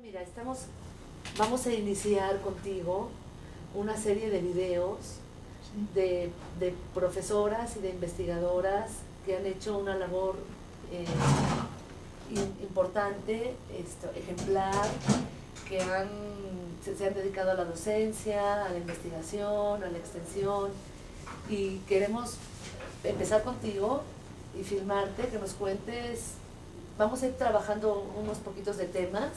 Mira, vamos a iniciar contigo una serie de videos de profesoras y de investigadoras que han hecho una labor importante, ejemplar, que se han dedicado a la docencia, a la investigación, a la extensión, y queremos empezar contigo y filmarte, que nos cuentes. Vamos a ir trabajando unos poquitos de temas,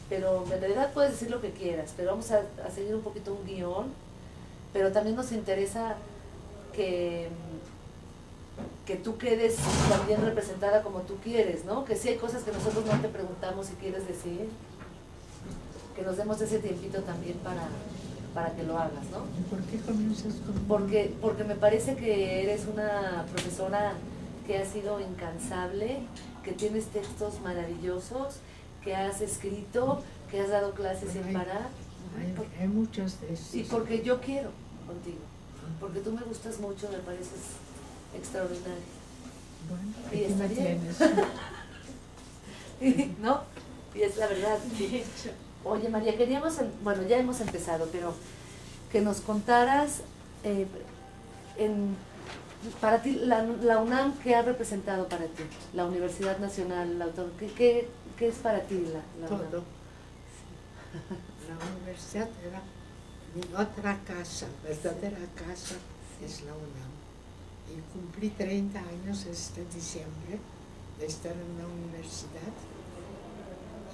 pero en realidad puedes decir lo que quieras, pero vamos a seguir un poquito un guión, pero también nos interesa que tú quedes también representada como tú quieres, ¿no? Que si hay cosas que nosotros no te preguntamos si quieres decir, que nos demos ese tiempito también para que lo hagas, ¿no? ¿Por qué comienzas con...? Porque me parece que eres una profesora que ha sido incansable, que tienes textos maravillosos, que has escrito, que has dado clases sin parar. Hay muchos de estos. Y porque yo quiero contigo, porque tú me gustas mucho, me pareces extraordinario. Bueno, Y aquí está me bien. tienes. ¿No? Y es la verdad. De hecho. Oye, María, queríamos, bueno, ya hemos empezado, pero que nos contaras para ti, la UNAM, ¿qué ha representado para ti? La Universidad Nacional, la Autónoma, ¿qué es para ti la UNAM? Todo. La universidad era mi otra casa, verdadera casa, es la UNAM. Y cumplí 30 años este diciembre de estar en la universidad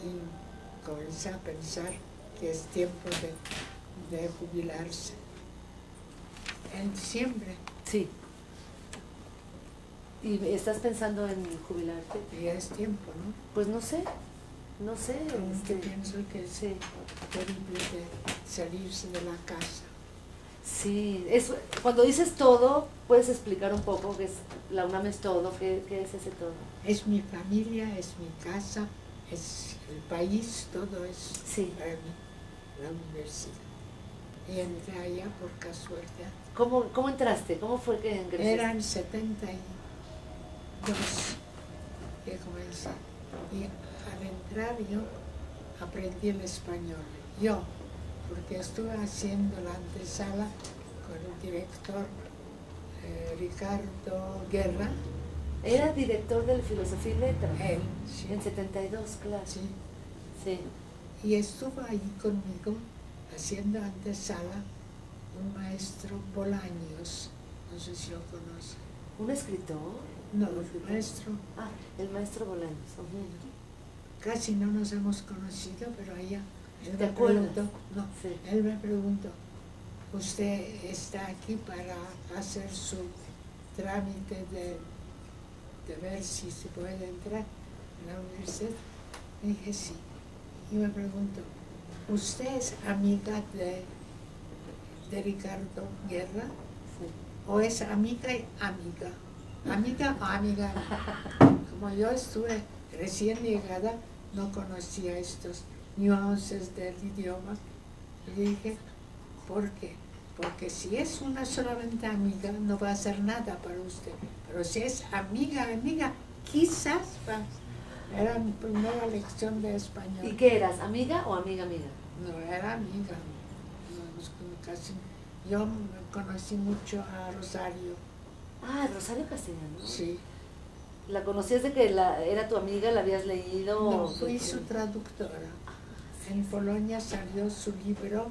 y comencé a pensar que es tiempo de jubilarse. En diciembre. Sí. ¿Y estás pensando en jubilarte? Ya es tiempo, ¿no? Pues no sé. Pienso que es terrible de salirse de la casa. Sí, cuando dices todo, ¿puedes explicar un poco qué es la UNAM? Es todo, ¿qué es ese todo? Es mi familia, es mi casa, es el país, todo es para mí, la universidad. Y entré allá por casualidad. ¿Cómo entraste? ¿Cómo fue que ingresaste? Eran 72 que comencé. Y al entrar yo aprendí el español. Yo, porque estuve haciendo la antesala con el director Ricardo Guerra. ¿Era director de Filosofía y Letras? Él, sí. En 72, claro. Sí. Sí. Y estuvo ahí conmigo haciendo antesala un maestro Bolaños, no sé si lo conoce. ¿Un escritor? No, el maestro. Ah, el maestro Bolaños. Casi no nos hemos conocido, pero ella, él ¿Te me acuerdas? preguntó, no, Sí. él me preguntó, ¿usted está aquí para hacer su trámite de ver si se puede entrar en la universidad? Le dije sí. Y me preguntó, ¿usted es amiga de Ricardo Guerra? Sí. ¿O es amiga y amiga? ¿Amiga o amiga? Como yo estuve recién llegada, no conocía estos nuances del idioma. Y dije, ¿por qué? Porque si es una solamente amiga, no va a hacer nada para usted. Pero si es amiga, quizás va. Era mi primera lección de español. ¿Y qué eras? ¿Amiga o amiga? No, era amiga. Casi. Yo conocí mucho a Rosario. Ah, Rosario Castellanos. Sí. ¿La conocías de que era tu amiga, la habías leído? No, fui su traductora. En Polonia salió su libro.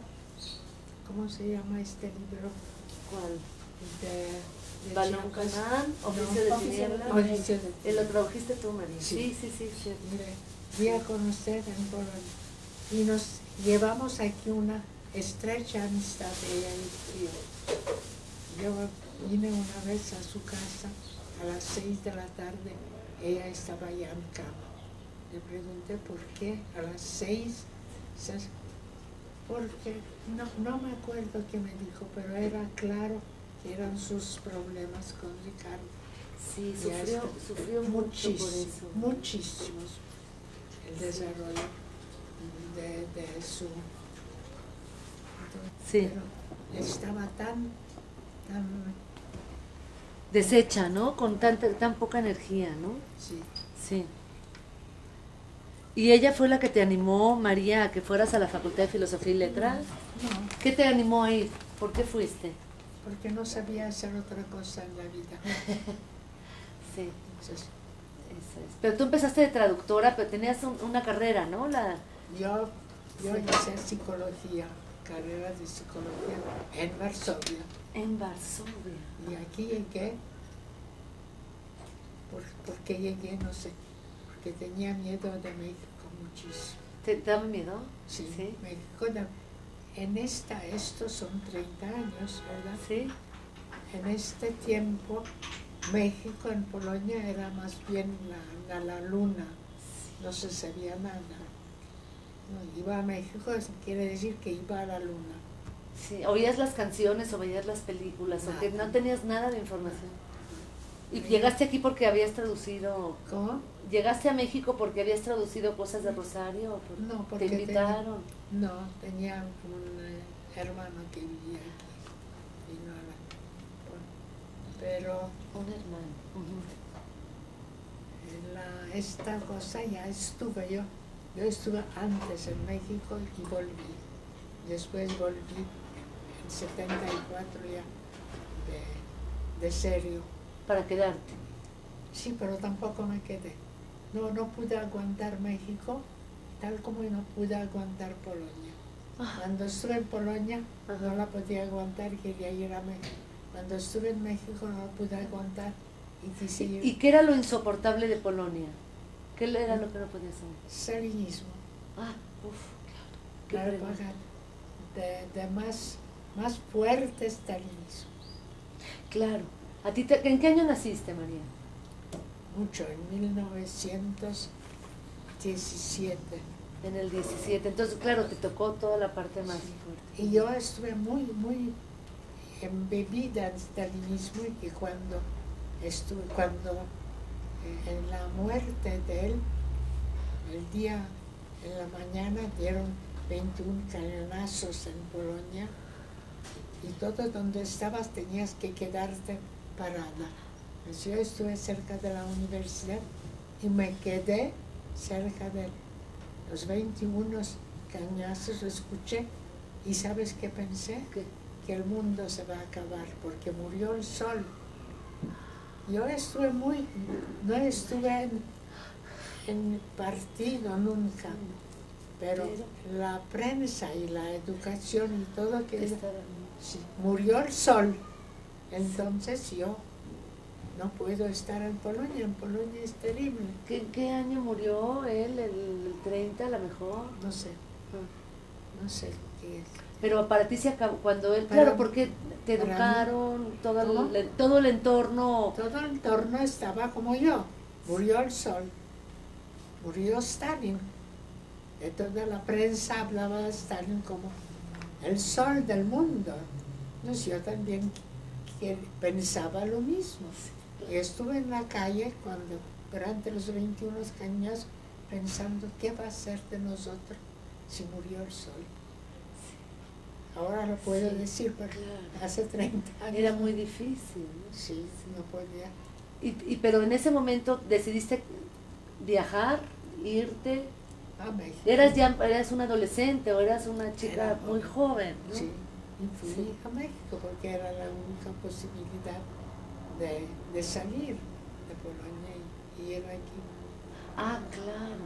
¿Cómo se llama este libro? ¿Cuál? De Balón Canán, Oficio de Tinieblas. Oficio de Tinieblas. Lo tradujiste tú, María. Sí. Sí. Mire, fui a conocer en Polonia y nos llevamos aquí una estrecha amistad, ella y yo. Yo vine una vez a su casa a las 6 de la tarde, ella estaba allá en cama. Le pregunté por qué a las 6, porque no me acuerdo qué me dijo, pero era claro que eran sus problemas con Ricardo. Sí, sufrió mucho por eso. Muchísimos. El desarrollo de su... Sí. Pero estaba tan deshecha, ¿no? Con tan poca energía, ¿no? sí. Sí. ¿Y ella fue la que te animó, María, a que fueras a la Facultad de Filosofía y Letras? No, ¿Qué te animó a ir? ¿Por qué fuiste? porque no sabía hacer otra cosa en la vida. Sí, Entonces, eso es. Pero tú empezaste de traductora, pero tenías una carrera, ¿no? yo Sí. hice psicología, carrera de psicología en Varsovia. En Varsovia. Y aquí llegué, ¿por qué llegué? No sé, porque tenía miedo de México muchísimo. ¿Te daba miedo? Sí, Sí. México, estos son 30 años, ¿verdad? Sí. En este tiempo, México en Polonia era más bien la luna, no se sabía nada. No, iba a México, eso quiere decir que iba a la luna. Sí, oías las canciones o veías las películas, o que no tenías nada de información. ¿Y llegaste aquí porque habías traducido? ¿Cómo? ¿Llegaste a México porque habías traducido cosas de Rosario? ¿O No, porque te invitaron? tenía un hermano que vivía aquí. Vino pero Un hermano. esta cosa ya estuve yo. Yo estuve antes en México y volví. Después volví en 74 ya de serio. Para quedarte. Sí, pero tampoco me quedé. No pude aguantar México, tal como no pude aguantar Polonia. Cuando estuve en Polonia no la podía aguantar y quería ir a México. Cuando estuve en México no la pude aguantar y quise ir. ¿Y qué era lo insoportable de Polonia? ¿Qué era lo que no podías hacer? Stalinismo. Claro. Claro, de más fuerte stalinismo. Claro. ¿En qué año naciste, María? Mucho, en 1917. En el 17. Entonces, claro, te tocó toda la parte más fuerte. Y yo estuve muy embebida en stalinismo y que cuando en la muerte de él, en la mañana dieron 21 cañonazos en Polonia y todo donde estabas tenías que quedarte parada. Pues yo estuve cerca de la universidad y me quedé cerca de los 21 cañonazos, lo escuché y ¿sabes qué pensé? ¿Qué? Que el mundo se va a acabar porque murió el sol. Yo no estuve en partido nunca, pero la prensa y la educación y todo sí, murió el sol. Entonces yo no puedo estar en Polonia es terrible. ¿Qué año murió él? ¿El 30 a lo mejor? No sé qué es. Pero para ti se acabó cuando él, Para claro, mí- porque te para educaron, todo el entorno. Todo el entorno estaba como yo. Murió el sol, murió Stalin. Y toda la prensa hablaba de Stalin como el sol del mundo. Entonces yo también pensaba lo mismo. Y estuve en la calle durante los 21 años pensando qué va a ser de nosotros si murió el sol. Ahora lo puedo decir, pero hace 30 años. Era muy difícil, ¿no? Sí, no podía. Pero en ese momento decidiste viajar, irte. A México. ¿Eras una adolescente o eras una chica Era muy joven, ¿no? Sí, y fui a México porque era la única posibilidad de salir de Polonia y ir aquí. Claro.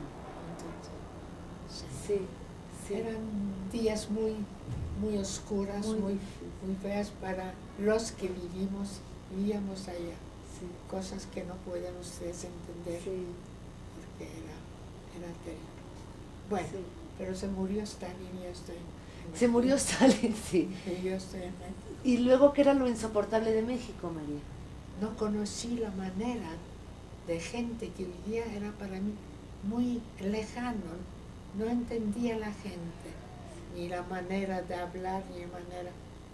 Entonces, Sí. eran días muy oscuras, muy feas para los que vivíamos allá. Sí. Cosas que no pueden ustedes entender Sí. porque era terrible. Bueno, Sí. pero se murió Stalin y yo estoy en Se murió Stalin, sí. Y yo estoy en México. ¿Y luego qué era lo insoportable de México, María? No conocí la manera de gente que vivía, era para mí muy lejano. No entendía la gente, ni la manera de hablar, ni la manera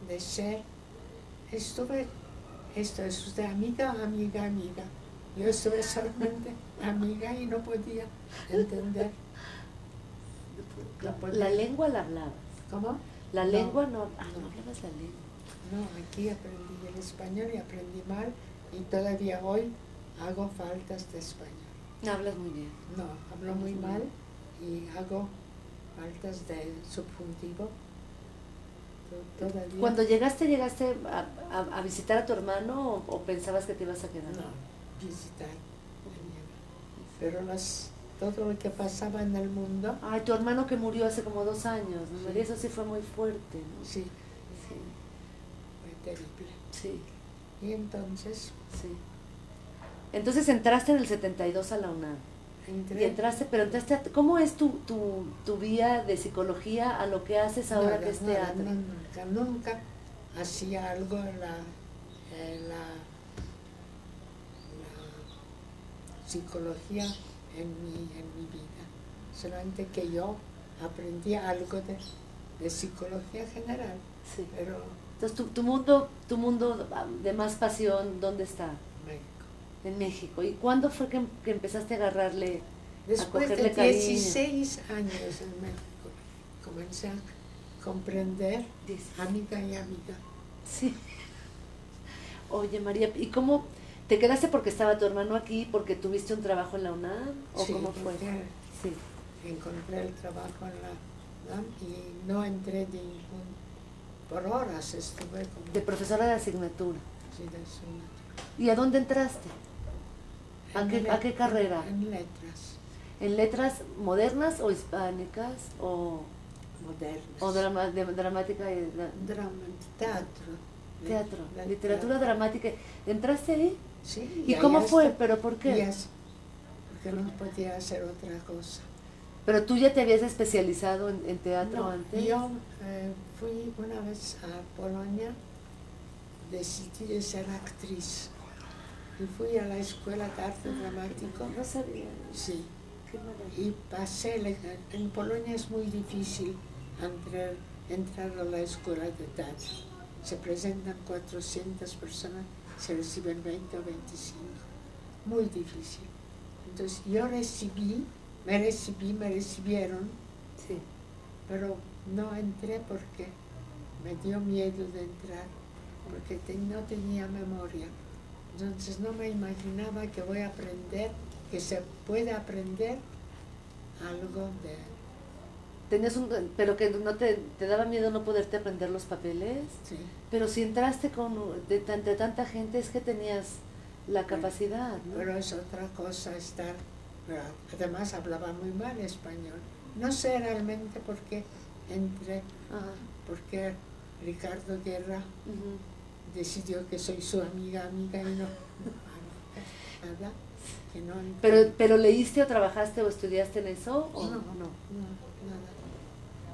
de ser. Esto es usted amiga. Yo estuve solamente amiga y no podía entender. La lengua la hablabas. ¿Cómo? La No, lengua no hablabas la lengua. No, aquí aprendí el español y aprendí mal y todavía hoy hago faltas de español. Hablas muy bien. No, hablo muy mal y hago faltas de subjuntivo todavía. Cuando llegaste a visitar a tu hermano o pensabas que te ibas a quedar? No, visitar. Pero todo lo que pasaba en el mundo. Ay, tu hermano que murió hace como 2 años, ¿no, Sí. María? Eso sí fue muy fuerte, ¿no? Sí, Sí, fue terrible. sí, Y entonces sí. Entonces entraste en el 72 a la UNAM. entré. Y entraste, pero ¿cómo es tu vía de psicología a lo que haces ahora Nada, que es nada, teatro? nunca hacía algo en la psicología en mi vida. Solamente que yo aprendí algo de psicología general, Sí. pero Entonces tu mundo de más pasión, ¿dónde está? México. En México. ¿Y cuándo fue que empezaste a agarrarle, Después de cogerle cariño? 16 años en México, comencé a comprender amiga y amiga. Sí. Oye, María, ¿y cómo te quedaste porque estaba tu hermano aquí, porque tuviste un trabajo en la UNAM? ¿O Sí, cómo fue? porque Sí. encontré el trabajo en la UNAM y no entré por horas, estuve como De profesora de asignatura. sí, de asignatura. ¿Y a dónde entraste? ¿A qué carrera? En letras ¿En letras modernas o hispánicas o modernas. dramática y Drama, teatro. teatro, La- literatura dramática? ¿Entraste ahí? Sí. ¿Y ahí cómo fue? hasta- ¿Pero por qué? Porque no podía hacer otra cosa. ¿Pero tú ya te habías especializado en teatro No, antes? yo fui una vez a Polonia, decidí de ser actriz y fui a la escuela de arte dramático. No sabía. Sí, Qué maravilla. y pasé, en Polonia es muy difícil entrar a la escuela de teatro. Se presentan 400 personas, se reciben 20 o 25. Muy difícil. Entonces yo me recibieron, Sí. pero no entré porque me dio miedo de entrar, porque no tenía memoria. Entonces no me imaginaba que voy a aprender, que se puede aprender algo de... Tenías pero que no te daba miedo no poderte aprender los papeles. Sí, Pero si entraste de tanta gente es que tenías la capacidad, ¿no? pero es otra cosa estar... pero además hablaba muy mal español. No sé realmente por qué entré, Ajá. porque Ricardo Guerra Ujú. decidió que soy su amiga y no nada, que no entré. ¿Pero leíste o trabajaste o estudiaste en eso? ¿O No, no? nada.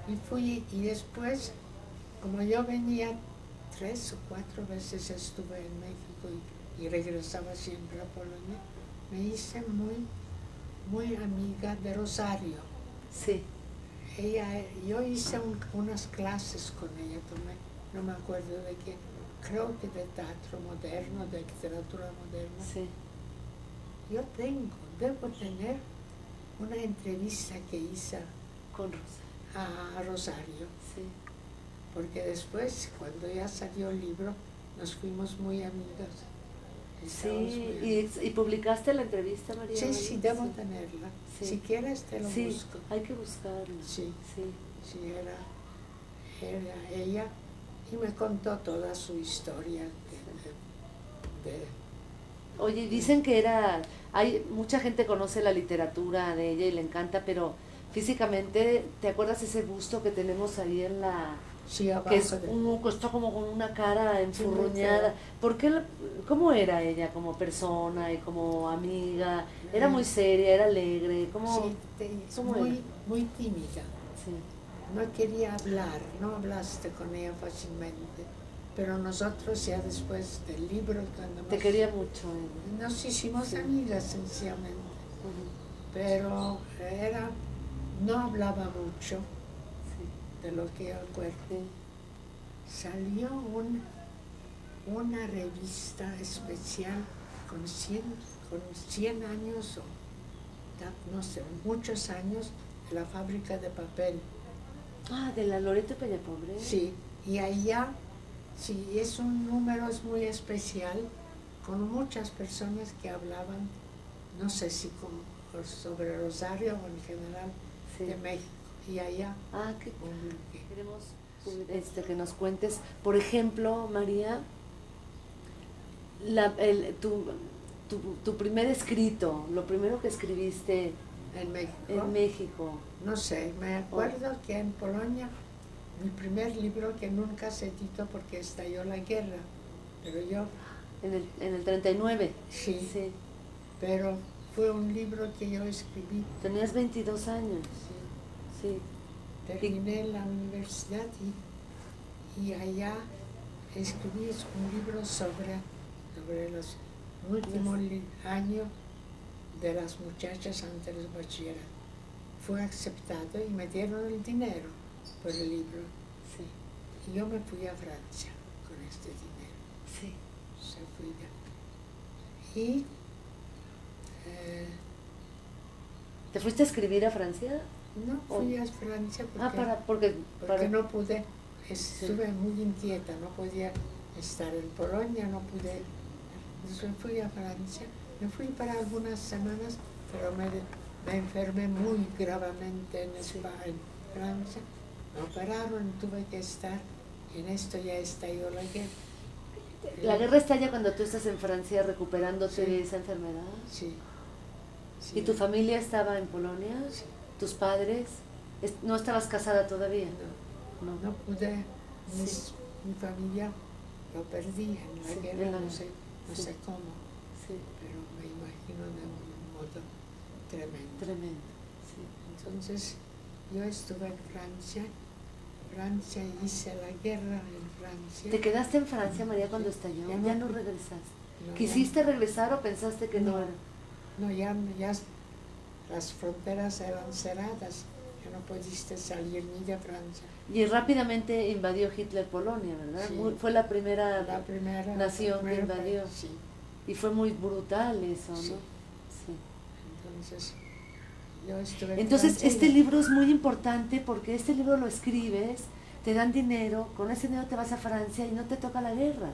Y fui, y después, como yo venía 3 o 4 veces estuve en México y regresaba siempre a Polonia, me hice muy amiga de Rosario. Sí. Yo hice unas clases con ella, no me acuerdo de qué, creo que de teatro moderno, de literatura moderna. Sí. Yo debo tener una entrevista que hice Con Rosa. a Rosario, Sí. porque después, cuando ya salió el libro, nos fuimos muy amigas. Estábamos muy amigas. ¿Y publicaste la entrevista, María? Sí, debo tenerla. Sí. Si quieres te lo Sí, busco. hay que buscarla. Sí, Sí. sí, era ella y me contó toda su historia de Oye, dicen que mucha gente conoce la literatura de ella y le encanta, pero físicamente, ¿te acuerdas ese busto que tenemos ahí en la... sí, abajo que es de- que está como con una cara enfurruñada? fea. ¿Por qué ¿Cómo era ella como persona y como amiga? ¿Era muy seria, era alegre? ¿Cómo? Sí, es cómo era? muy tímida. Sí. No quería hablar, no hablaste con ella fácilmente, pero nosotros ya después del libro, cuando Te quería mucho ella. nos hicimos Sí. amigas sencillamente, Ujú. pero no hablaba mucho Sí. de lo que yo acuerdo. Sí. Salió una revista especial con 100 años, o no sé, muchos años, de la fábrica de papel. Ah, de la Loreto Peñapobre. Sí, y allá, sí, es un número es muy especial, con muchas personas que hablaban, no sé si sobre Rosario o en general, Sí. de México. Y allá Ah, qué publiqué. queremos que nos cuentes, por ejemplo, María, tu primer escrito, lo primero que escribiste En México. en México. No sé, me acuerdo que en Polonia, mi primer libro que nunca se editó porque estalló la guerra, pero yo, En el 39. sí, Sí. pero fue un libro que yo escribí. Tenías 22 años. Sí. Sí. Terminé la universidad y allá escribí un libro sobre los últimos años de las muchachas antes del bachillerato. Fue aceptado y me dieron el dinero por el libro. Sí. Y yo me fui a Francia con este dinero. Sí. Se fui ya. Y ¿Te fuiste a escribir a Francia? no fui a Francia Porque no pude, estuve muy inquieta, no podía estar en Polonia, no pude. Entonces fui a Francia, me fui para algunas semanas, pero me enfermé muy gravemente en Francia, me operaron, tuve que estar, y en esto ya estalló la guerra. La guerra estalla cuando tú estás en Francia recuperándote Sí. de esa enfermedad. Sí. Sí. ¿Y tu familia estaba en Polonia? Sí. ¿Tus padres? ¿No estabas casada todavía? No pude, Sí. mi familia lo perdí en la Sí, guerra, en la no guerra. sé Sí. cómo, Sí, pero me imagino de un modo tremendo. tremendo. Sí. Entonces yo estuve en Francia hice la guerra en Francia. ¿Te quedaste en Francia, María, cuando Sí. estalló? Ya ¿Ya no. no regresaste? No, ¿Quisiste regresar o pensaste que no No. era? No, ya las fronteras eran cerradas, ya no pudiste salir ni de Francia. Y rápidamente invadió Hitler Polonia, ¿verdad? Sí. Fue la primera La primera nación que primera invadió. Sí. Y fue muy brutal eso, ¿no? Sí. Sí. Entonces, yo estuve en Entonces, Francia este y- libro es muy importante porque este libro lo escribes, te dan dinero, con ese dinero te vas a Francia y no te toca la guerra.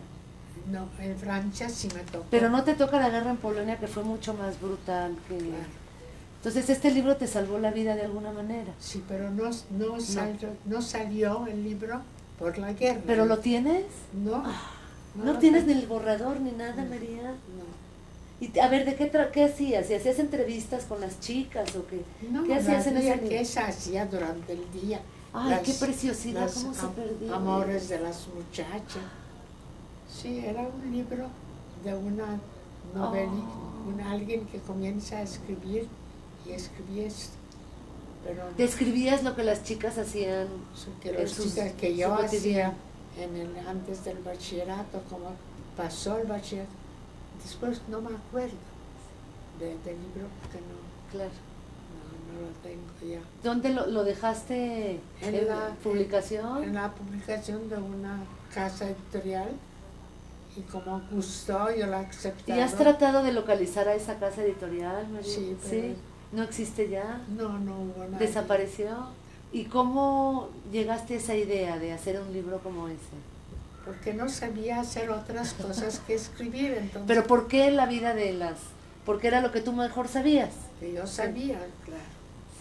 No, en Francia sí me tocó. Pero no te toca la guerra en Polonia, que fue mucho más brutal que... Claro. Entonces, este libro te salvó la vida de alguna manera. Sí, pero no salió el libro por la guerra. ¿Pero lo tienes? No. ¿No lo tienes ni tengo. el borrador ni nada, María? No. Y a ver, ¿qué hacías? ¿Y hacías entrevistas con las chicas o qué? No, ¿Qué hacías en ese que libro? se hacía durante el día. Ay, qué preciosidad, cómo se perdió. Amores de las muchachas. Sí, era un libro de una novela, alguien que comienza a escribir y escribía esto. Pero Describías lo que las chicas hacían. que en las sus- chicas que su yo cotidiano. hacía antes del bachillerato, como pasó el bachillerato. Después no me acuerdo del libro porque Claro. no lo tengo ya. ¿Dónde lo dejaste? ¿En la publicación? En la publicación de una casa editorial y como gustó yo la acepté. ¿Y has tratado de localizar a esa casa editorial, María? Sí, pero- ¿No existe ya? No hubo nada. ¿Desapareció? ¿Y cómo llegaste a esa idea de hacer un libro como ese? Porque no sabía hacer otras cosas que escribir, entonces. ¿Pero por qué la vida de las...? Porque era lo que tú mejor sabías. Que yo sabía, claro.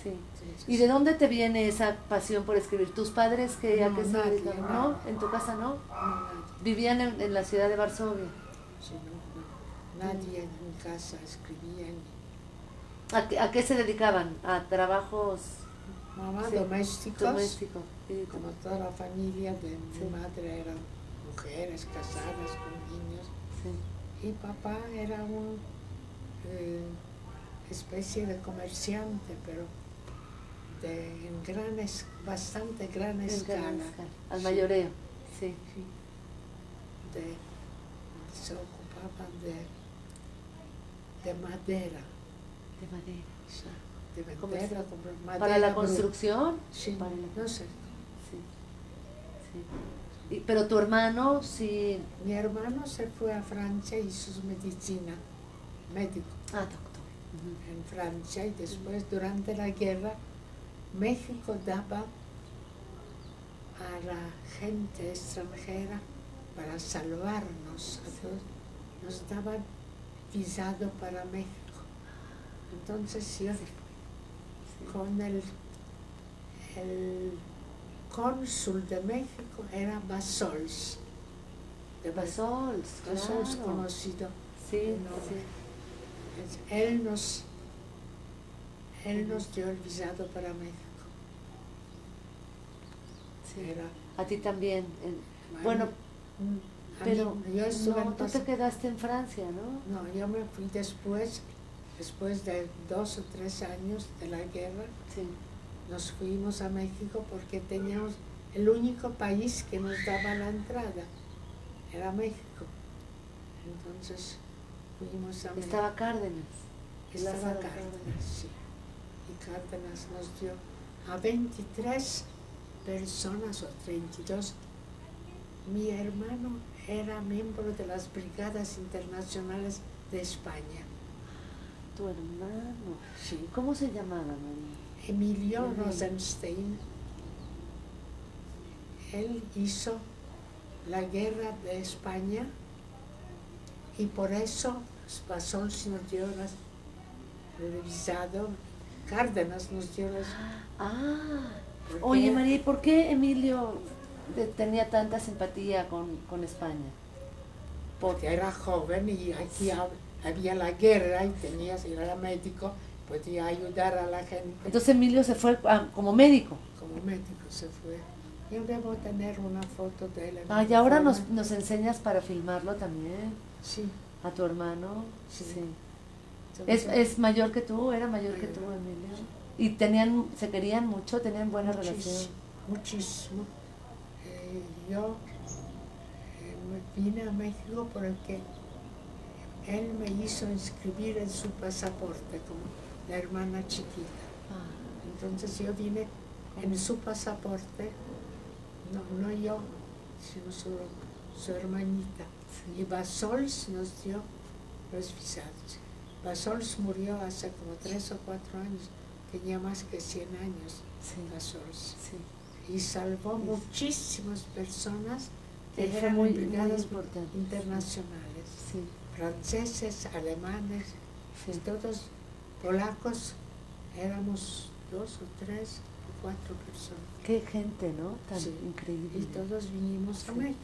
Sí. Entonces, ¿Y de dónde te viene esa pasión por escribir? ¿Tus padres que a No, qué se nadie, dedican? no. ¿No? ¿En tu casa no? nadie. ¿Vivían en la ciudad de Varsovia? Sí, no. Nadie en mi casa escribía. ¿A qué se dedicaban? ¿A trabajos Mamá, sí, domésticos, domésticos? Sí, como toda la familia de Sí. mi madre eran mujeres casadas con niños. sí. Y papá era un especie de comerciante, pero bastante gran En escala. gran escala, al Sí, mayoreo, sí. sí. Se ocupaban de madera, De madera. sí, de vender, Comercial. comprar madera. ¿Para la bruta. construcción? Sí, Para la- no sé. Sí, sí. Pero tu hermano, sí... Mi hermano se fue a Francia y hizo su medicina, médico. Ah, doctor. En Francia y después durante la guerra México daba a la gente extranjera para salvarnos a todos, nos daban visado para México. Entonces yo Sí. con el el cónsul de México era Bassols. De Bassols, Bassols, claro. conocido. Sí, No, sí. Él nos dio el visado para México. Sí. Era, A ti también. a Bueno, mí- a pero mí- yo estuve no, en tú te quedaste en Francia, ¿no? No, yo me fui después de 2 o 3 años de la guerra, Sí. nos fuimos a México porque teníamos el único país que nos daba la entrada, era México. Entonces fuimos a México. Estaba Cárdenas. Estaba Lázaro Cárdenas, sí. Y Cárdenas nos dio a 23 personas o 32. Mi hermano era miembro de las Brigadas Internacionales de España. Tu hermano. Sí. ¿Cómo se llamaba, María? Emilio Emilio. Rosenstein. Él hizo la guerra de España y por eso Bassols nos dio el visado, Cárdenas nos dio las... Ah, ¿Por oye qué? María, ¿y por qué Emilio tenía tanta simpatía con España? Porque era joven y aquí había la guerra y era médico, podía ayudar a la gente. Entonces Emilio se fue como médico. Como médico se fue. Yo debo tener una foto de él. Ah, y ahora nos enseñas para filmarlo también. Sí. A tu hermano. Sí. Sí. Entonces, ¿Es mayor que tú? ¿Era mayor que tú, Mayor. Emilio? ¿Y se querían mucho? ¿Tenían buena relación? Muchísimo. Yo me vine a México porque él me hizo inscribir en su pasaporte como la hermana chiquita. Ah, Entonces yo vine en su pasaporte, no yo, sino su hermanita. sí. Y Bassols nos dio los visados. Bassols murió hace como 3 o 4 años, tenía más que 100 años, Sí. Bassols. Sí. Y salvó muchísimas personas que Era eran muy brigadas importante. internacionales, Sí. franceses, alemanes, Sí. y todos polacos, éramos 2 o 3 o 4 personas. Qué gente, ¿no? Tan Sí. increíble. Y todos vinimos a Sí. México.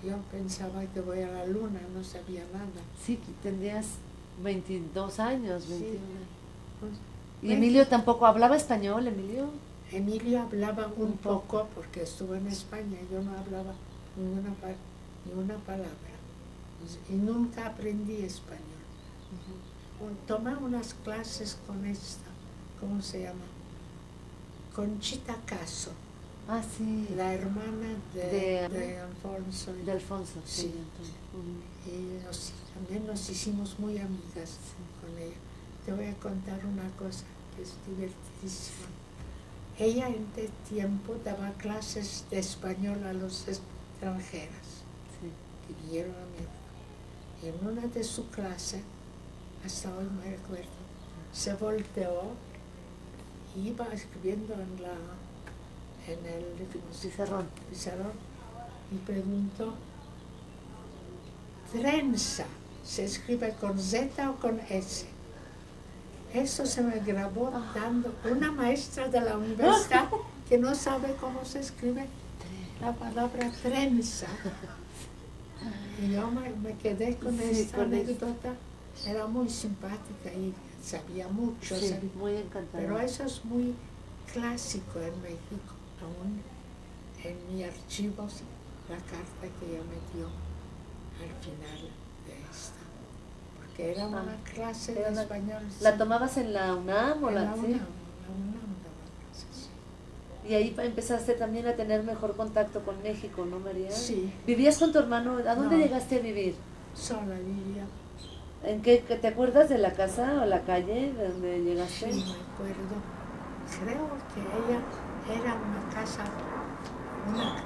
Yo pensaba que voy a la luna, no sabía nada. Sí, tendrías 22 años, Sí. 21. Pues, ¿Y Emilio tampoco hablaba español, Emilio? Emilio hablaba un Un poco. poco porque estuvo en España, yo no hablaba ninguna palabra. Y nunca aprendí español. Tomé unas clases con esta, ¿cómo se llama? Conchita Caso, Ah, sí. la hermana De- de Alfonso. De Alfonso. Sí. Antonio. Ujú. Y también nos hicimos muy amigas con ella. Te voy a contar una cosa que es divertidísima. Ella en este tiempo daba clases de español a los extranjeros Sí. que vinieron a México. Y en una de sus clases, hasta hoy me recuerdo, se volteó y iba escribiendo en el Pizarrón. pizarrón y preguntó: trenza, ¿se escribe con Z o con S? Eso se me grabó dando una maestra de la universidad que no sabe cómo se escribe la palabra trenza. Y yo me quedé con Sí, esta con anécdota. Era muy simpática y sabía mucho. Sí, sabía- muy encantador. Pero eso es muy clásico en México. Aún en mis archivos, la carta que ella me dio al final de esta. Porque era una clase era de una- español. ¿La sí. tomabas en la UNAM o En la la sí? UNAM daba clases. Y ahí empezaste también a tener mejor contacto con México, ¿no, María? Sí, ¿Vivías con tu hermano? ¿A dónde No. llegaste a vivir? sola vivía. ¿En qué? ¿Te acuerdas de la casa o la calle de donde llegaste? Sí, me acuerdo. Creo que ella era una casa, una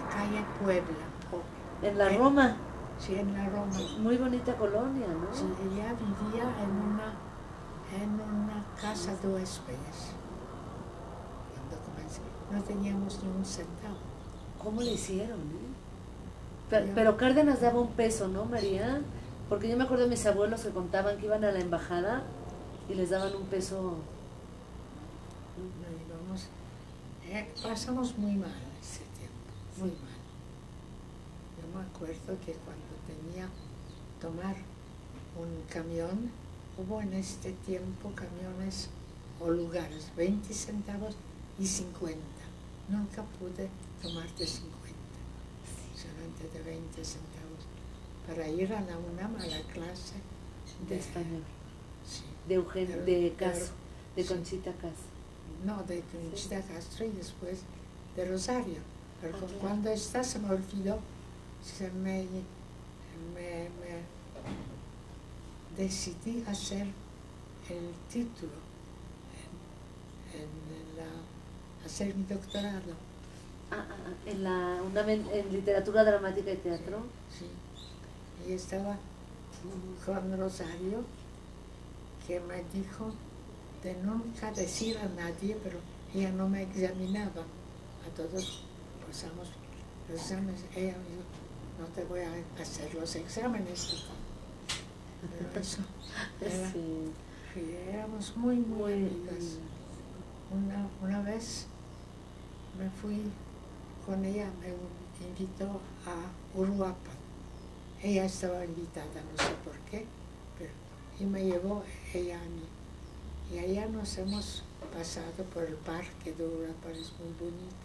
calle Puebla. En la ¿Eh? Roma. Sí, en la Roma. Muy bonita colonia, ¿no? Sí, ella vivía en una casa de huéspedes. Cuando comencé, no teníamos ni un centavo. ¿Cómo le hicieron? Yo- Pero Cárdenas daba un peso, ¿no, María? Porque yo me acuerdo de mis abuelos que contaban que iban a la embajada y les daban un peso. No íbamos. Pasamos muy mal ese tiempo, muy mal. Yo me acuerdo que cuando tenía que tomar un camión, hubo en este tiempo camiones o lugares, 20 centavos y 50. Nunca pude tomar de 50, solamente de 20 centavos, para ir a la UNAM a la clase de español. Sí, De Caso, de sí. Conchita Caso. No, de Conchita Castro y después de Rosario. Pero Ah, claro. cuando esta se me olvidó, me decidí hacer el título, hacer mi doctorado. En la UNAM en literatura dramática y teatro. Sí. Y estaba Juan Rosario, que me dijo de nunca decir a nadie, pero ella no me examinaba. A todos pasamos los exámenes. Ella me dijo, no te voy a hacer los exámenes. Pero eso era, Sí. sí, éramos muy amigas. Una vez me fui con ella, me invitó a Uruapan. Ella estaba invitada, no sé por qué, y me llevó ella a mí. Y allá nos hemos pasado por el parque de Uruapan, es muy bonito.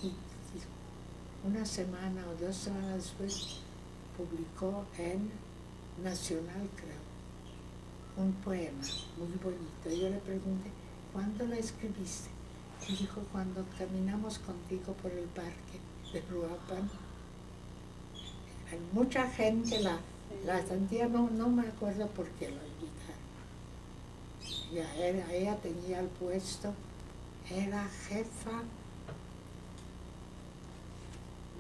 Y una semana o 2 semanas después publicó en Nacional, creo, un poema muy bonito. Yo le pregunté, ¿cuándo lo escribiste? Y dijo, cuando caminamos contigo por el parque de Uruapan. Mucha gente la atendía, no me acuerdo por qué lo invitaron. Ella tenía el puesto, era jefa,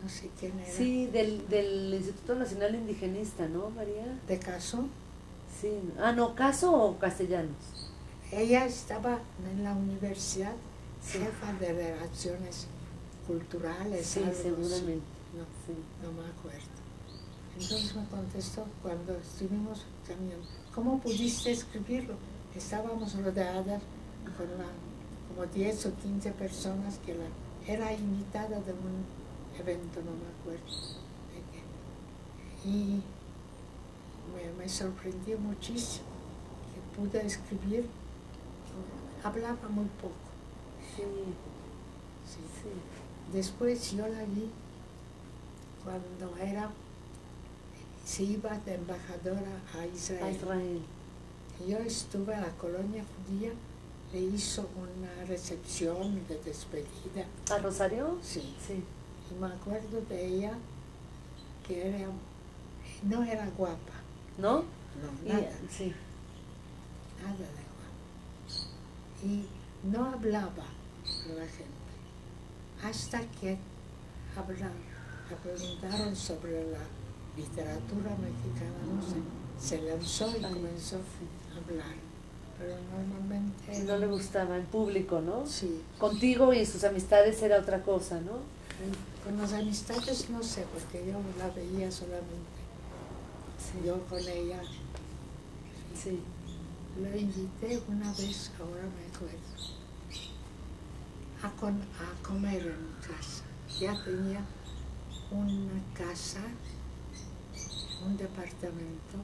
no sé quién era. Sí, del Instituto Nacional Indigenista, ¿no, María? ¿De Caso? Sí. No, ¿Caso o Castellanos? Ella estaba en la universidad, Sí. jefa de relaciones culturales. Sí, algo así. seguramente. No, Sí. no me acuerdo. Entonces me contestó cuando estuvimos caminando, ¿cómo pudiste escribirlo? Estábamos rodeadas con como 10 o 15 personas que era invitada de un evento, no me acuerdo. Y me sorprendió muchísimo que pude escribir. Hablaba muy poco. Sí. Sí. Sí. Después yo la vi cuando se iba de embajadora a Israel. A Israel. Yo estuve a la colonia judía, le hizo una recepción de despedida. ¿A Rosario? Sí. Sí. Y me acuerdo de ella que no era guapa. ¿No? No, nada. Sí. Nada de guapa. Y no hablaba con la gente. Hasta que le preguntaron sobre la literatura mexicana, no sé, se lanzó y comenzó a hablar. Pero normalmente... No le gustaba en público, ¿no? Sí. Contigo y sus amistades era otra cosa, ¿no? Con las amistades no sé, porque yo la veía solamente. Sí. Yo con ella. Sí. Lo invité una vez, ahora me acuerdo, a comer en mi casa. Ya tenía una casa, un departamento,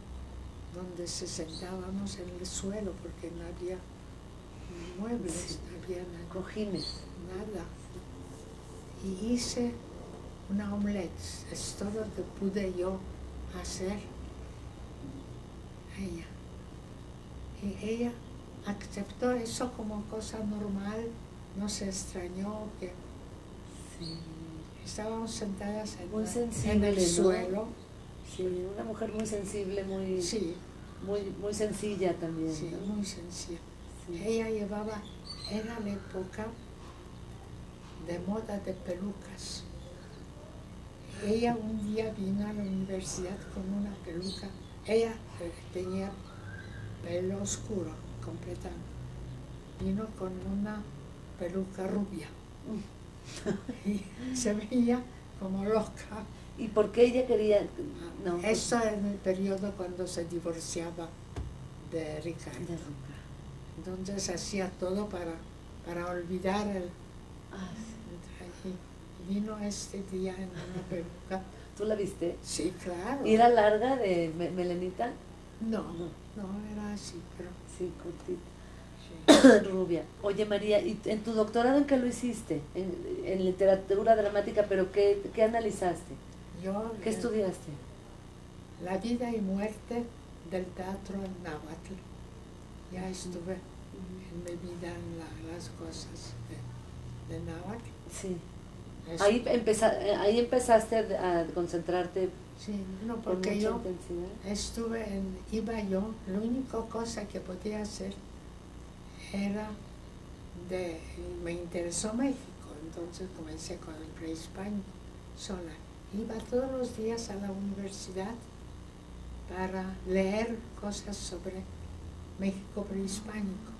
donde se sentábamos en el suelo porque no había muebles, Sí. no había nada. Cojines. Nada. Y hice una omelette, es todo lo que pude yo hacer. Y ella aceptó eso como cosa normal, no se extrañó que Sí. estábamos sentadas Muy en sensible, el ¿no? suelo. Sí, una mujer muy sensible, muy, Sí, muy sencilla también. sí, ¿no? muy sencilla. Sí. Ella era la época de moda de pelucas. Ella un día vino a la universidad con una peluca. Ella tenía pelo oscuro, completamente. Vino con una peluca rubia. Y se veía como loca. ¿Y por qué ella quería...? No, Eso en el periodo cuando se divorciaba de Ricardo. de Roca. Entonces hacía todo para para olvidar el... Ah, Y vino este día en una peluca. ¿tú la viste? Sí, claro. ¿Y era larga de melenita? No, No. no era así, pero Sí, cortita. sí. Rubia. Oye, María, ¿y en tu doctorado en qué lo hiciste? En literatura dramática, pero ¿qué analizaste? Yo, ¿Qué estudiaste? la vida y muerte del teatro náhuatl. Ya estuve en mi vida en las cosas de náhuatl. Sí. Eso. Ahí empezaste a concentrarte Sí, no, con porque mucha yo intensidad. iba yo, la única cosa que podía hacer era me interesó México, entonces comencé con el prehispánico sola. Iba todos los días a la universidad para leer cosas sobre México prehispánico.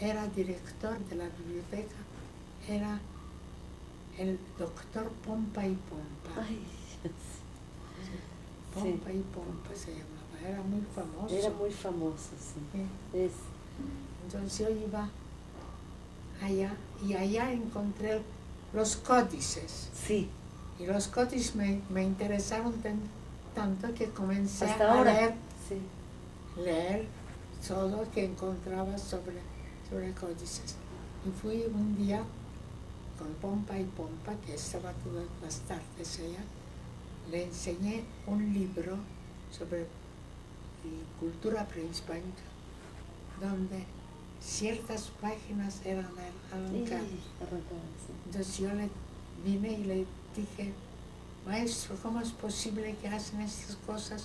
Era director de la biblioteca, era el doctor Pompa y Pompa. Ay, Pompa y Pompa se llamaba, era muy famoso. era muy famoso, sí. Sí. Entonces yo iba allá y allá encontré los códices. Sí. Y los códices me interesaron tanto que comencé Hasta a ahora. Sí. Leer todo lo que encontraba sobre códices. Y fui un día con Pompa y Pompa, que estaba todas las tardes allá, le enseñé un libro sobre cultura prehispánica, donde ciertas páginas eran arrancadas. Entonces yo le vine y le dije, maestro, ¿cómo es posible que hacen estas cosas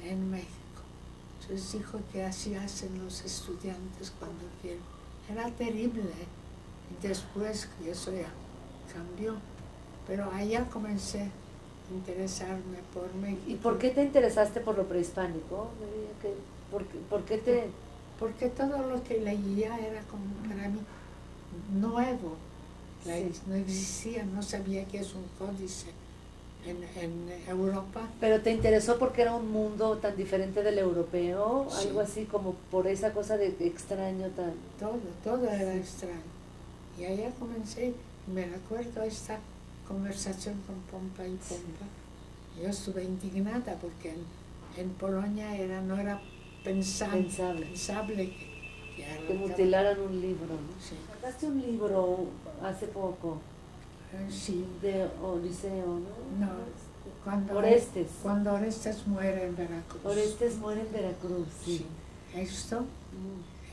en México? Entonces dijo que así hacen los estudiantes cuando quieren. Era terrible, y después eso ya cambió. Pero allá comencé a interesarme por México. ¿Y por qué te interesaste por lo prehispánico? ¿Por qué te...? Porque todo lo que leía era como para mí nuevo. Sí. No existía, no sabía qué es un códice en Europa. ¿Pero te interesó porque era un mundo tan diferente del europeo? Sí. Algo así como por esa cosa de extraño tan... Todo era extraño. Y allá comencé, y me acuerdo esta conversación con Pompa y Pompa. Yo estuve indignada porque en Polonia no era pensable que mutilaran un libro, ¿no? Sí. Sacaste un libro hace poco, Sí. de Odiseo, ¿no? No, Orestes. Cuando Orestes muere en Veracruz. Orestes muere en Veracruz, sí. Sí.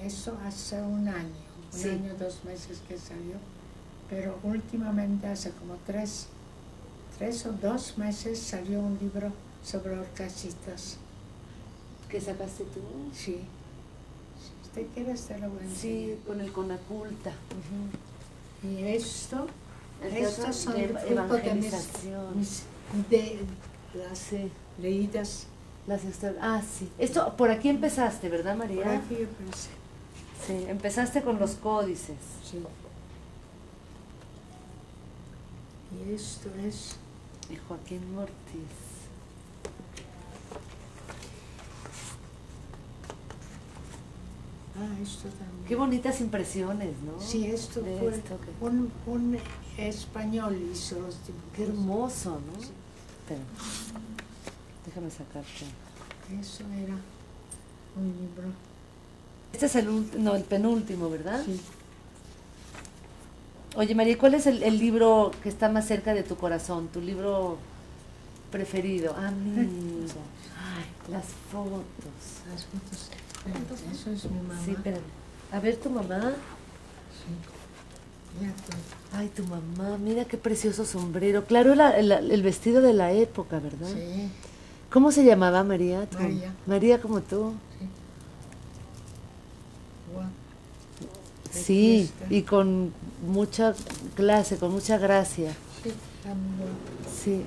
Eso hace un año, 2 meses que salió, pero últimamente hace como 3 o 2 meses salió un libro sobre Orcasitas. ¿Qué sacaste tú? Sí. Si usted quiere, se lo voy a enseñar. Sí, con el Conaculta. Y estos son de el fruto de evangelización. de las leídas. Sí. Esto, por aquí empezaste, ¿verdad, María? Por aquí yo pensé. Sí, empezaste con los códices. Sí. Y esto es... Y Joaquín Mortiz. Esto también. Qué bonitas impresiones, ¿no? Sí, esto De fue esto un español hizo los dibujos. Qué hermoso, ¿no? Sí. Espera, déjame sacarte. Eso era un libro. Este es el penúltimo, ¿verdad? Sí. Oye, María, ¿cuál es el libro que está más cerca de tu corazón? Tu libro preferido. Mira. Ay, las fotos. Las fotos. Eso es mi mamá. Sí, espérame. A ver, tu mamá. Sí. Ya, pues. Ay, tu mamá, mira qué precioso sombrero. Claro, el vestido de la época, ¿verdad? Sí. ¿Cómo se llamaba María? María. María como tú. Sí. Guau. Sí, Fiesta. y con mucha clase, con mucha gracia. Sí, también. Sí.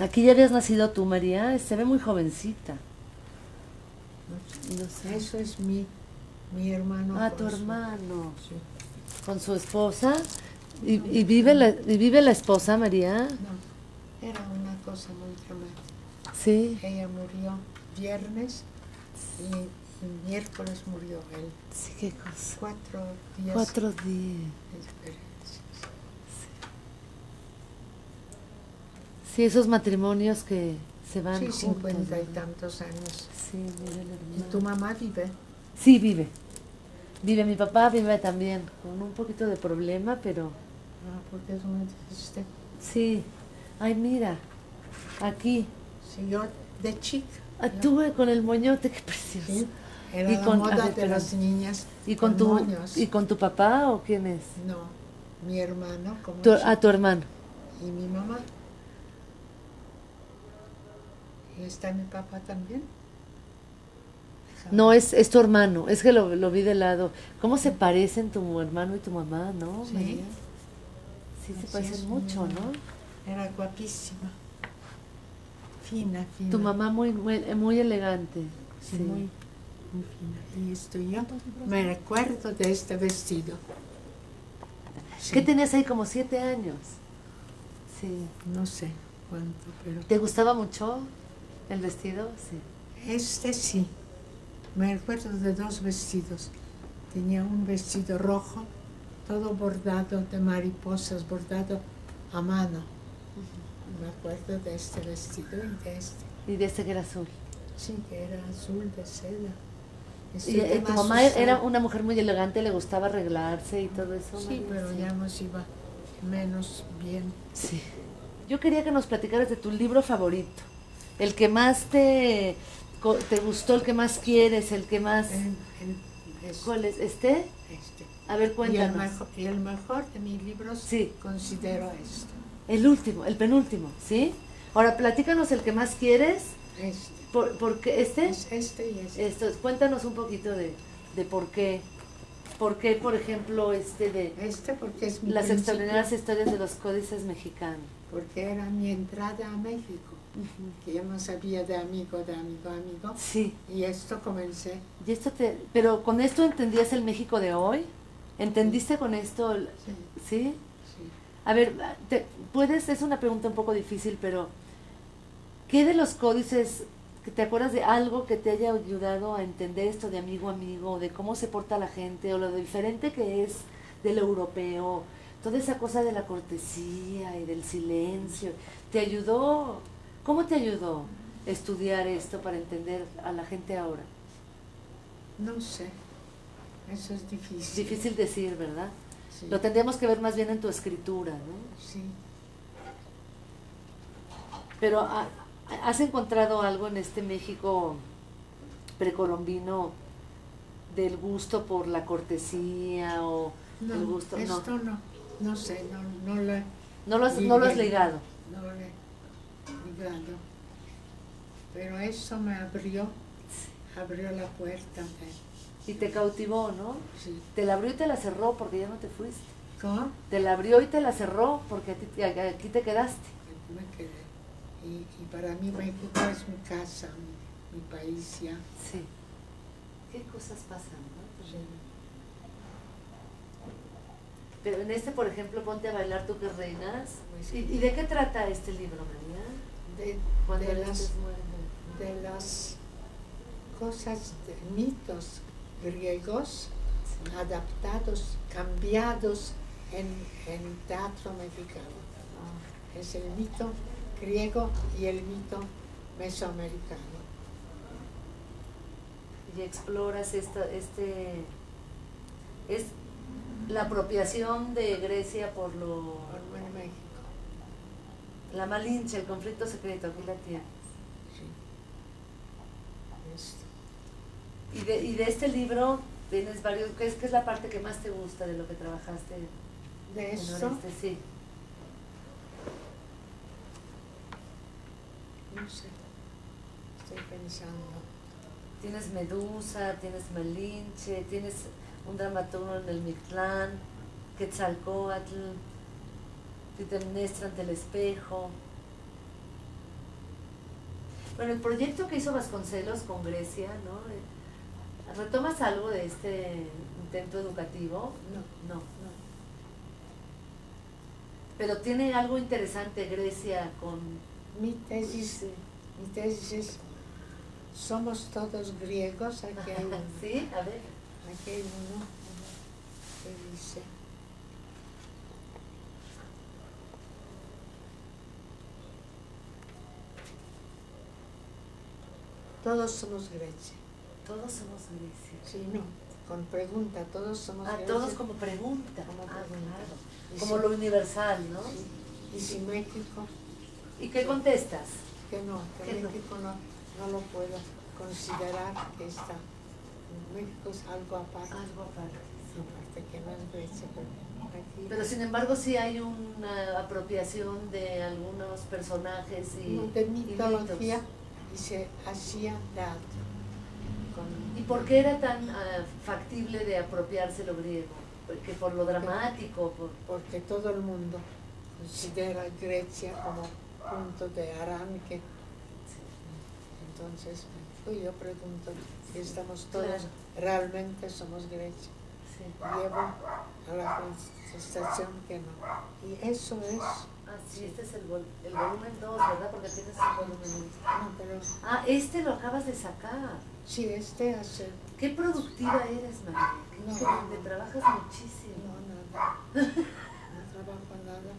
Aquí ya habías nacido tú, María. Se ve muy jovencita. No sé. Eso es mi hermano. Tu con su- hermano. Sí. Con su esposa. ¿Y vive la esposa, María? No, era una cosa muy dramática. Sí. Ella murió viernes El miércoles murió él. Sí, qué cosa. 4 días. 4 días. Diferencias. Sí, esos matrimonios que se van Sí, juntos, 50 y ¿no? tantos años. Sí, mira el ¿Y hermano. tu mamá vive? Sí, vive. Vive, mi papá vive también, con un poquito de problema, pero Ah, porque eso me dijiste. sí. Ay, mira, aquí. Sí, yo de chica. Tuve con el moñote, qué precioso. Sí, era Y la con- a moda ver, de espérame. las niñas ¿Y con tu moños. y con tu papá o quién es? No, mi hermano como A tu hermano. y mi mamá. ¿Y está mi papá también? No, es tu hermano, es que lo vi de lado. ¿Cómo se parecen tu hermano y tu mamá, no, Sí. María? Sí, se Así parecen es, mucho, mi ¿no? mamá. Era guapísima. Fina, fina. Tu mamá muy elegante. Sí, muy fina. Y esto yo me recuerdo de este vestido. Sí, ¿Qué tenías ahí, como 7 años? Sí. no sé cuánto, pero ¿Te gustaba mucho el vestido? Sí. este sí. Me recuerdo de 2 vestidos. Tenía un vestido rojo, todo bordado de mariposas, bordado a mano. Me acuerdo de este vestido y de este. Y de este que era azul. Sí, que era azul de seda. Y tu mamá era una mujer muy elegante, le gustaba arreglarse y todo eso. Sí, María? pero ya nos iba menos bien. Sí. Yo quería que nos platicaras de tu libro favorito. El que más te gustó, el que más quieres, el que más... ¿Cuál es? ¿Este? Este. A ver, Y cuéntanos. el mejor de mis libros Sí. considero esto. El último, el penúltimo, ¿sí? Ahora, platícanos el que más quieres. Este. ¿Por qué este? Es este y este. Esto, cuéntanos un poquito de por qué. ¿Por qué, por ejemplo, Este porque es mi las principio, extraordinarias historias de los códices mexicanos? porque era mi entrada a México, que yo no sabía de amigo, amigo. Sí. Y esto comencé. Y pero con esto entendías el México de hoy. ¿Entendiste con esto? Sí, ¿Sí? sí. A ver, es una pregunta un poco difícil, pero ¿qué de los códices, que te acuerdas de algo que te haya ayudado a entender esto de amigo a amigo, de cómo se porta la gente, o lo diferente que es de lo europeo, toda esa cosa de la cortesía y del silencio? ¿Te ayudó? ¿Cómo te ayudó estudiar esto para entender a la gente ahora? No sé, eso es difícil. Difícil decir, ¿verdad? Sí. Lo tendríamos que ver más bien en tu escritura, ¿no? Sí. Pero ¿has encontrado algo en este México precolombino del gusto por la cortesía o No, el gusto? esto no sé, no lo he No lo has ligado. No lo he ligado. Pero eso me abrió la puerta. Y te cautivó, ¿no? Sí. Te la abrió y te la cerró porque ya no te fuiste. ¿Cómo? Te la abrió y te la cerró porque aquí te quedaste. Aquí me quedé. Y para mí México es mi casa, mi país ya. Sí. ¿Qué cosas pasan, no? Sí. Pero en por ejemplo, Ponte a bailar tú que reinas. Pues ¿Y de qué trata este libro, María? Cuando de el las, antes muere. de las cosas, de mitos griegos adaptados, cambiados en teatro mexicano. Es el mito griego y el mito mesoamericano. Y exploras es la apropiación de Grecia por En México. la Malinche, el conflicto secreto, aquí la tienes. Sí. Esto. Y de este libro tienes varios, ¿qué es la parte que más te gusta de lo que trabajaste De en esto, Noreste? Sí. no sé, estoy pensando. Tienes Medusa, tienes Malinche, tienes un dramaturgo en el Mictlán, Quetzalcóatl, Clitemnestra ante el espejo. Bueno, el proyecto que hizo Vasconcelos con Grecia, ¿no? ¿Retomas algo de este intento educativo? No. Pero tiene algo interesante Grecia con... Mi tesis es somos todos griegos. Aquí hay uno. ¿Sí? A ver. Aquí hay uno que dice: todos somos Grecia. Todos somos Grecia. Sí, no, con pregunta, todos somos Grecia. Todos como pregunta. Como Claro. pregunta. Como lo universal, ¿no? Sí. Y si México, ¿Y qué contestas? que no, que ¿Qué no? México no lo puedo considerar que está. México es algo aparte. Algo aparte. Aparte que no es Grecia, pero aquí. Pero sin embargo sí hay una apropiación de algunos personajes de mitología mitos. y se hacía teatro. ¿Y por qué era tan factible de apropiarse lo griego? Porque por lo dramático, Porque todo el mundo considera Grecia como punto de arranque. Entonces, yo pregunto, ¿estamos todos, claro, realmente somos Grecia? sí. Llevo a la contestación que no. Y eso es. Sí, este es el volumen 2, ¿verdad? Porque tienes un volumen 1. No, pero Este lo acabas de sacar. sí, este hace. Qué productiva eres, María. No, Increíble, no. trabajas muchísimo. No, nada. No trabajo nada.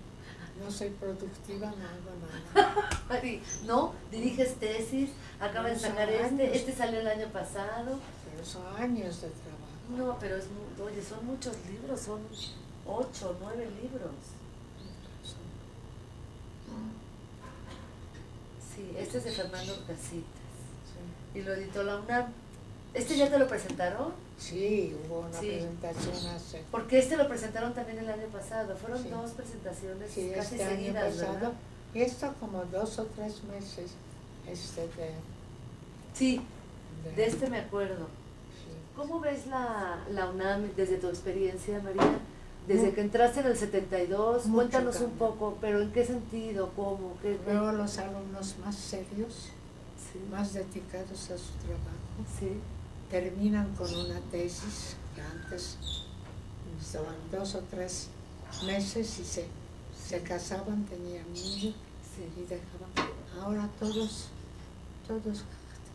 No soy productiva, no hago nada. Mari, no, diriges tesis, acabas de Son sacar años. este salió el año pasado. Pero son años de trabajo. No, pero oye, son muchos libros, son 8, 9 libros. Sí, este es de Fernando Casitas Sí. y lo editó la UNAM. ¿Este ya te lo presentaron? Sí, hubo una Sí. presentación hace. Porque este lo presentaron también el año pasado. Fueron Sí. 2 presentaciones Sí, casi este seguidas, año pasado. ¿verdad? Y esto como 2 o 3 meses. Sí, de este me acuerdo. Sí. ¿Cómo ves la UNAM desde tu experiencia, María? Desde que entraste en el 72, Mucho cuéntanos un cambio. poco, pero ¿en qué sentido? ¿Cómo? ¿Qué? Veo los alumnos más serios, Sí, más dedicados a su trabajo. sí, Terminan con una tesis que antes estaban 2 o 3 meses y se casaban, tenían niños sí. y dejaban. Ahora todos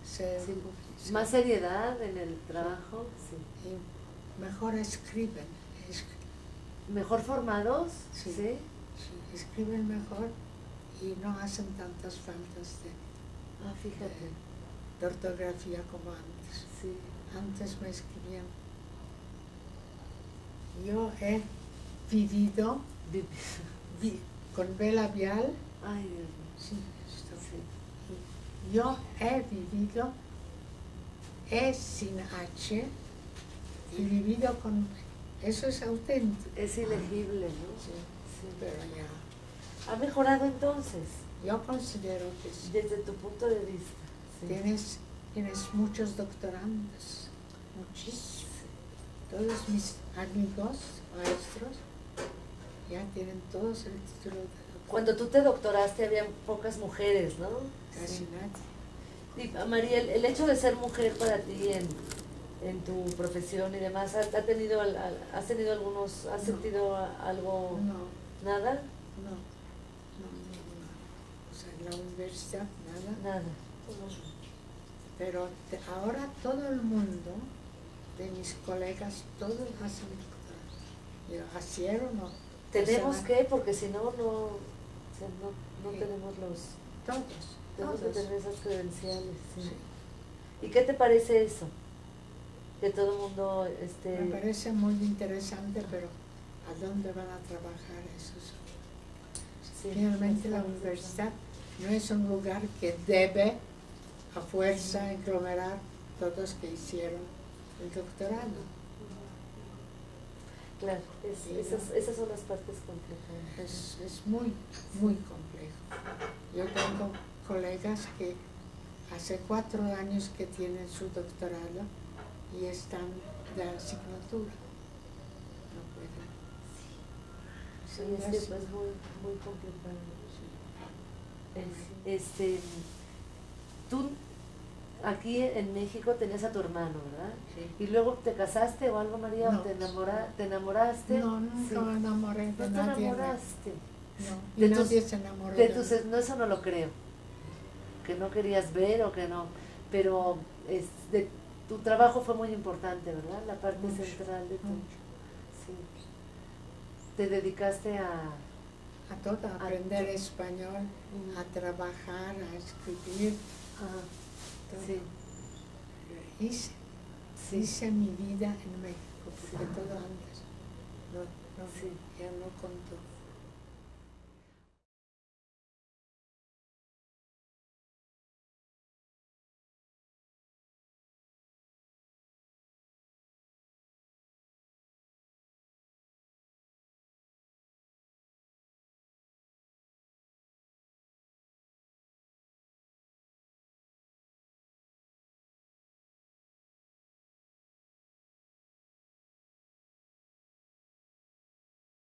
se, Sí. se- Más seriedad en el trabajo, sí. y mejor escriben, Mejor formados, Sí. sí. escriben mejor y no hacen tantas faltas Fíjate, de ortografía como antes. sí. Antes me escribían. Yo he vivido con B labial. Ay, Dios mío. Sí, esto. Sí. Yo he vivido E sin H y vivido con. Eso es auténtico. Es ilegible, ¿no? Sí, Sí. pero ya. ¿Ha mejorado entonces, Yo considero que sí. desde tu punto de vista? Sí. Tienes muchos doctorandos, muchísimos. Todos mis amigos, maestros, ya tienen todos el título de doctor. Cuando tú te doctoraste había pocas mujeres, ¿no? Casi Sí. nadie. Y, María, el hecho de ser mujer para ti en tu profesión y demás, ¿has tenido algunos, has No. sentido algo, No, nada? no. O sea, en la universidad nada. Nada. Pero ahora todo el mundo, de mis colegas, todos hacen doctorado. Yo, ¿hicieron o Tenemos o sea, que, porque si no, no Sí. tenemos tenemos que todos. tener esas credenciales. Sí. Sí. ¿Y qué te parece eso? Que todo el mundo, Me parece muy interesante, pero ¿a dónde van a trabajar esos? sí, Finalmente la estamos universidad no es un lugar que debe a fuerza englomerar todos que hicieron el doctorado. Claro, Sí, esas son las partes complejas. Es muy, muy complejo. Yo tengo colegas que hace 4 años que tienen su doctorado y están de asignatura. No pueden. Sí, es muy, muy complicado. Tú aquí en México tenías a tu hermano, ¿verdad? Sí. Y luego te casaste o algo, María, No. o te enamoraste. No, nunca Sí. me enamoré No de te nadie. enamoraste. No, De y tus- nadie se enamoró De de tus, mí. no, eso no lo creo. Que no querías ver o que no. pero tu trabajo fue muy importante, ¿verdad? La parte Mucho, central de tu... mucho. Sí. Te dedicaste a todo, a aprender todo. español, a trabajar, a escribir. Ajá. Todo. Sí. Hice mi vida en México, porque Sí. todo antes, no, Sí. ya no contó.